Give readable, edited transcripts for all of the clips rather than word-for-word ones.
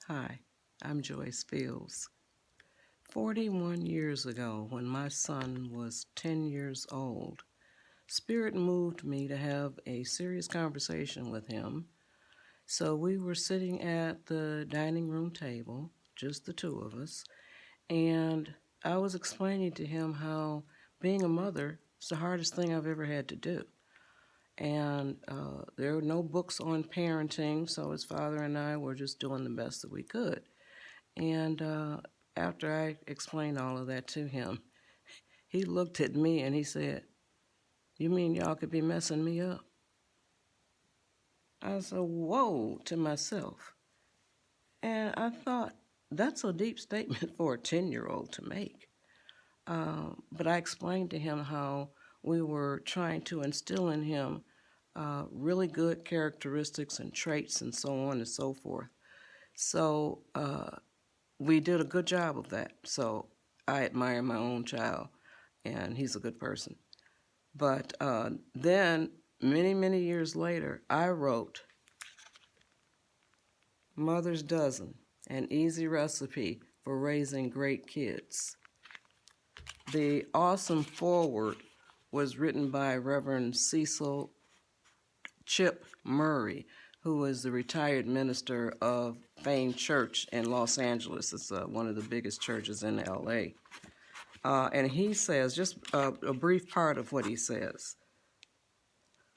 Hi, I'm Joyce Fields. 41 years ago, when my son was 10 years old, Spirit moved me to have a serious conversation with him. So we were sitting at the dining room table, just the two of us, and I was explaining to him how being a mother is the hardest thing I've ever had to do. And there were no books on parenting, so his father and I were just doing the best that we could. And after I explained all of that to him, he looked at me and he said, "You mean y'all could be messing me up?" I said, "Whoa," to myself. And I thought, that's a deep statement for a 10-year-old to make. But I explained to him how we were trying to instill in him really good characteristics and traits and so on and so forth. So we did a good job of that. So I admire my own child, and he's a good person. But then, many, many years later, I wrote Mother's Dozen, an easy recipe for raising great kids. The awesome foreword was written by Reverend Cecil Chip Murray, who is the retired minister of Fame Church in Los Angeles. It's one of the biggest churches in LA. And he says, just a brief part of what he says.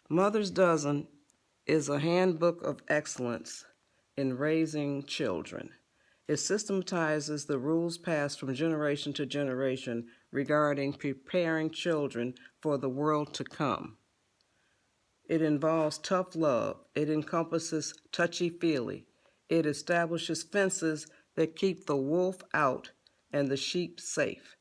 Mother's Dozen is a handbook of excellence in raising children. It systematizes the rules passed from generation to generation regarding preparing children for the world to come. It involves tough love. It encompasses touchy-feely. It establishes fences that keep the wolf out and the sheep safe.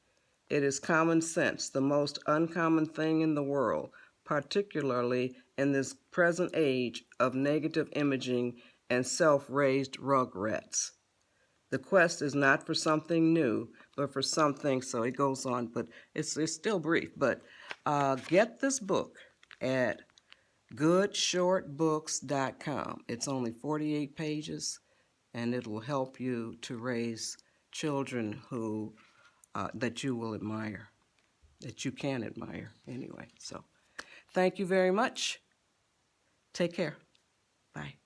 It is common sense, the most uncommon thing in the world, particularly in this present age of negative imaging and self-raised rugrats. The quest is not for something new, but for something, so it goes on, but it's still brief. But get this book at goodshortbooks.com. It's only 48 pages, and it'll help you to raise children who that you will admire, that you can admire anyway. So thank you very much. Take care. Bye.